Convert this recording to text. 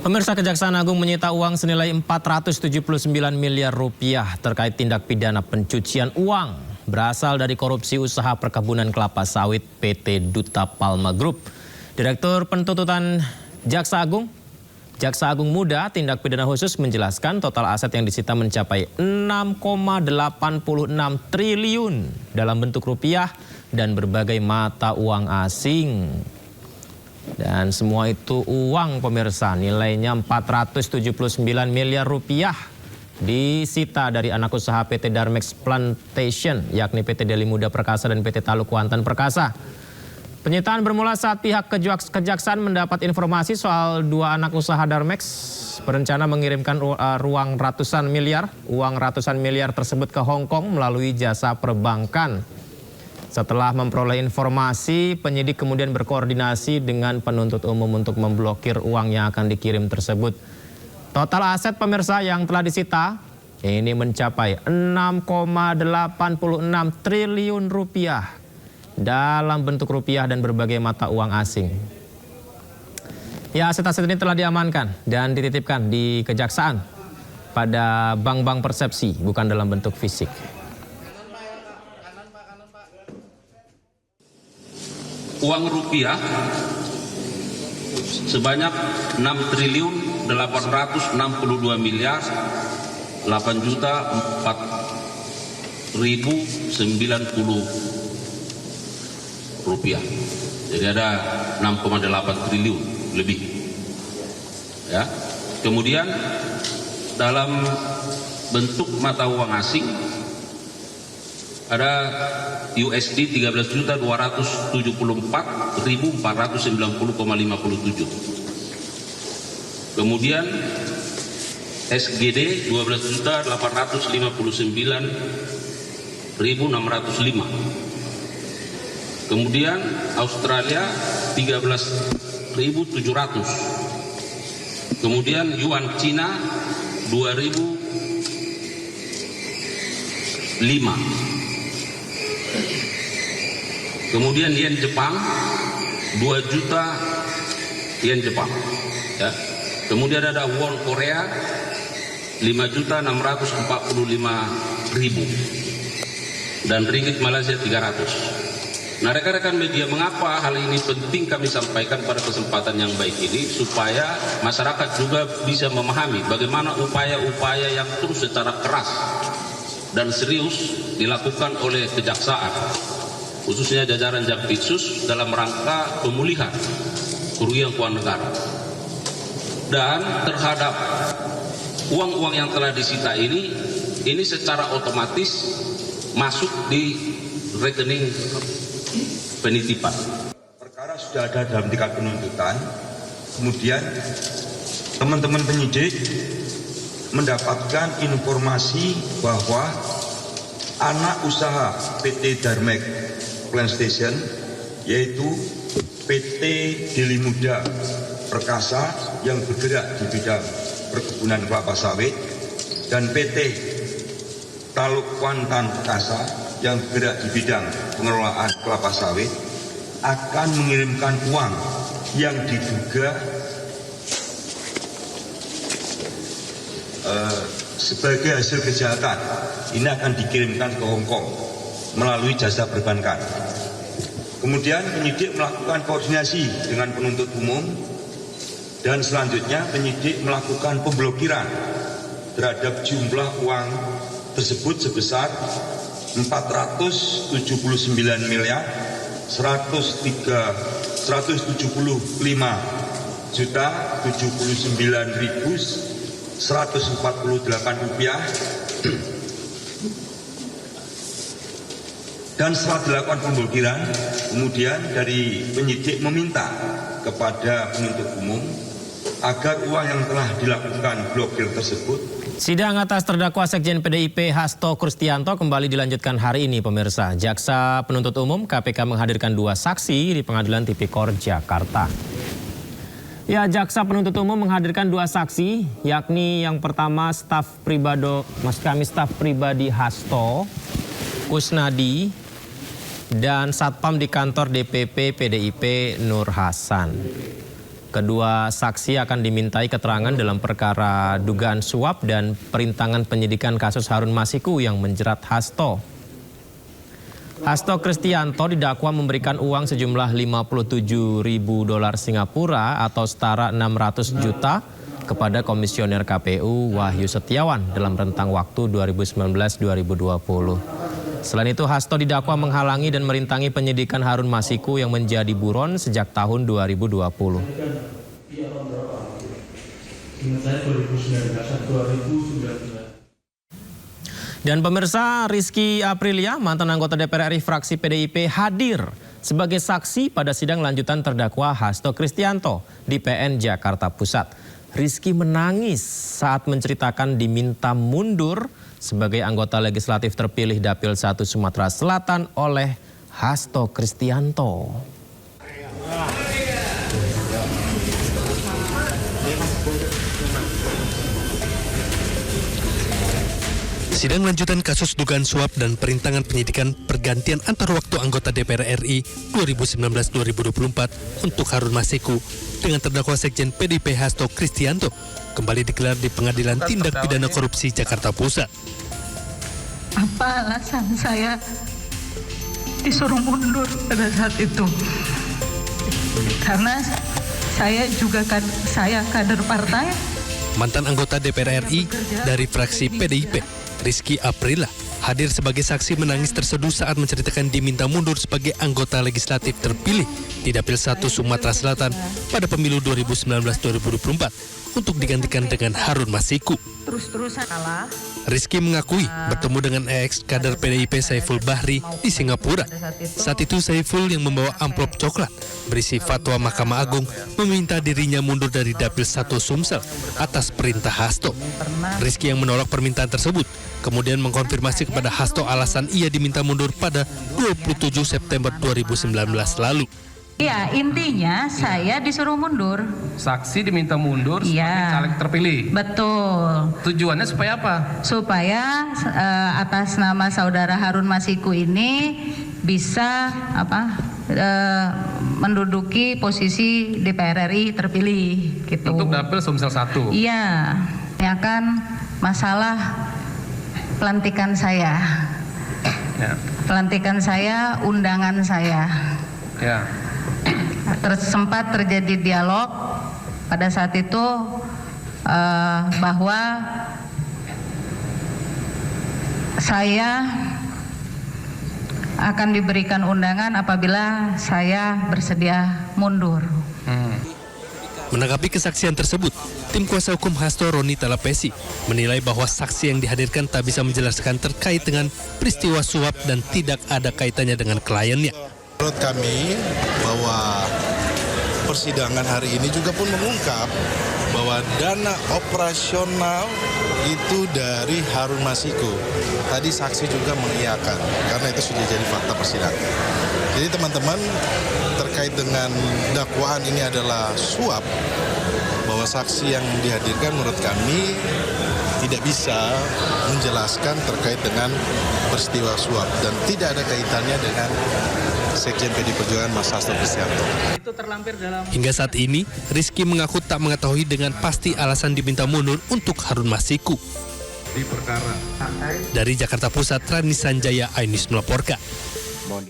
Pemirsa, Kejaksaan Agung menyita uang senilai 479 miliar rupiah terkait tindak pidana pencucian uang berasal dari korupsi usaha perkebunan kelapa sawit PT Duta Palma Group. Direktur Penuntutan Jaksa Agung Muda Tindak Pidana Khusus menjelaskan total aset yang disita mencapai 6,86 triliun dalam bentuk rupiah dan berbagai mata uang asing. Dan semua itu uang, pemirsa, nilainya 479 miliar rupiah disita dari anak usaha PT Darmex Plantation, yakni PT Deli Muda Perkasa dan PT Taluk Kuantan Perkasa. Penyitaan bermula saat pihak kejaksaan mendapat informasi soal dua anak usaha Darmex berencana mengirimkan uang ratusan miliar tersebut ke Hong Kong melalui jasa perbankan. Setelah memperoleh informasi, penyidik kemudian berkoordinasi dengan penuntut umum untuk memblokir uang yang akan dikirim tersebut. Total aset, pemirsa, yang telah disita ini mencapai 6,86 triliun rupiah dalam bentuk rupiah dan berbagai mata uang asing. Ya, aset-aset ini telah diamankan dan dititipkan di kejaksaan pada bank-bank persepsi, bukan dalam bentuk fisik. Uang rupiah sebanyak 6 triliun 862 miliar 8 juta 4.090 rupiah. Jadi ada 6,8 triliun lebih. Ya. Kemudian dalam bentuk mata uang asing ada USD 13.494.490,57. Kemudian SGD 12.859.605. Kemudian Australia 13.700. Kemudian Yuan Cina 2.005. Kemudian yen Jepang 2 juta yen Jepang. Ya. Kemudian ada won Korea 5.645.000 dan ringgit Malaysia 300. Nah, rekan-rekan media, mengapa hal ini penting kami sampaikan pada kesempatan yang baik ini, supaya masyarakat juga bisa memahami bagaimana upaya-upaya yang terus secara keras dan serius dilakukan oleh kejaksaan, khususnya jajaran Jampitsus, dalam rangka pemulihan kerugian keuangan negara. Dan terhadap uang-uang yang telah disita ini secara otomatis masuk di rekening penitipan. Perkara sudah ada dalam tingkat penuntutan, kemudian teman-teman penyidik mendapatkan informasi bahwa anak usaha PT Darmex Plantation, yaitu PT Deli Muda Perkasa yang bergerak di bidang perkebunan kelapa sawit dan PT Taluk Kuantan Perkasa yang bergerak di bidang pengelolaan kelapa sawit akan mengirimkan uang yang diduga sebagai hasil kejahatan ini akan dikirimkan ke Hong Kong melalui jasa perbankan. Kemudian penyidik melakukan koordinasi dengan penuntut umum dan selanjutnya penyidik melakukan pemblokiran terhadap jumlah uang tersebut sebesar 479 miliar 175 juta 79.148 rupiah. Dan setelah dilakukan pemblokiran, kemudian dari penyidik meminta kepada penuntut umum agar uang yang telah dilakukan blokir tersebut. Sidang atas terdakwa Sekjen PDIP Hasto Kristianto kembali dilanjutkan hari ini, pemirsa. Jaksa penuntut umum KPK menghadirkan 2 saksi di Pengadilan Tipikor Jakarta. Ya, jaksa penuntut umum menghadirkan 2 saksi, yakni yang pertama staf pribadi Hasto Kusnadi dan satpam di kantor DPP PDIP Nur Hasan. Kedua saksi akan dimintai keterangan dalam perkara dugaan suap dan perintangan penyidikan kasus Harun Masiku yang menjerat Hasto. Hasto Kristianto didakwa memberikan uang sejumlah 57.000 dolar Singapura atau setara 600 juta kepada Komisioner KPU Wahyu Setiawan dalam rentang waktu 2019-2020. Selain itu, Hasto didakwa menghalangi dan merintangi penyidikan Harun Masiku yang menjadi buron sejak tahun 2020. Dan pemirsa, Rizky Aprilia, mantan anggota DPR RI fraksi PDIP, hadir sebagai saksi pada sidang lanjutan terdakwa Hasto Kristianto di PN Jakarta Pusat. Rizky menangis saat menceritakan diminta mundur sebagai anggota legislatif terpilih Dapil 1 Sumatera Selatan oleh Hasto Kristianto. Sidang lanjutan kasus dugaan suap dan perintangan penyidikan pergantian antar waktu anggota DPR RI 2019-2024 untuk Harun Masiku dengan terdakwa Sekjen PDIP Hasto Kristianto kembali digelar di Pengadilan Tindak Pidana Korupsi Jakarta Pusat. Apa alasan saya disuruh mundur pada saat itu? Karena saya juga saya kader partai. Mantan anggota DPR RI dari fraksi PDIP, Rizky Aprilia, hadir sebagai saksi menangis terseduh saat menceritakan diminta mundur sebagai anggota legislatif terpilih di Dapil 1 Sumatera Selatan pada pemilu 2019-2024 untuk digantikan dengan Harun Masiku. Terus-terusan kalah. Rizky mengakui bertemu dengan ex kader PDIP Saiful Bahri di Singapura. Saat itu Saiful yang membawa amplop coklat berisi fatwa Mahkamah Agung meminta dirinya mundur dari Dapil 1 Sumsel atas perintah Hasto. Rizky yang menolak permintaan tersebut kemudian mengkonfirmasi kepada Hasto alasan ia diminta mundur pada 27 September 2019 lalu. Ya, intinya saya disuruh mundur. Saksi diminta mundur sebagai caleg terpilih. Betul. Tujuannya supaya apa? Supaya atas nama saudara Harun Masiku ini bisa menduduki posisi DPR RI terpilih gitu. Untuk Dapil Sumsel 1. Iya. Ya kan masalah pelantikan saya. Ya. Pelantikan saya, undangan saya. Ya. Sempat terjadi dialog pada saat itu bahwa saya akan diberikan undangan apabila saya bersedia mundur. Menanggapi kesaksian tersebut, tim kuasa hukum Hasto Roni Talapesi menilai bahwa saksi yang dihadirkan tak bisa menjelaskan terkait dengan peristiwa suap dan tidak ada kaitannya dengan kliennya. Menurut kami bahwa persidangan hari ini juga pun mengungkap bahwa dana operasional itu dari Harun Masiku. Tadi saksi juga mengiyakan karena itu sudah jadi fakta persidangan. Jadi teman-teman terkait dengan dakwaan ini adalah suap, bahwa saksi yang dihadirkan menurut kami tidak bisa menjelaskan terkait dengan peristiwa suap dan tidak ada kaitannya dengan Sekjen PD Perjuangan Mas Hasto Kristianto. Hingga saat ini, Rizky mengaku tak mengetahui dengan pasti alasan diminta mundur untuk Harun Masiku. Dari Jakarta Pusat, Rani Sanjaya, iNews melaporkan.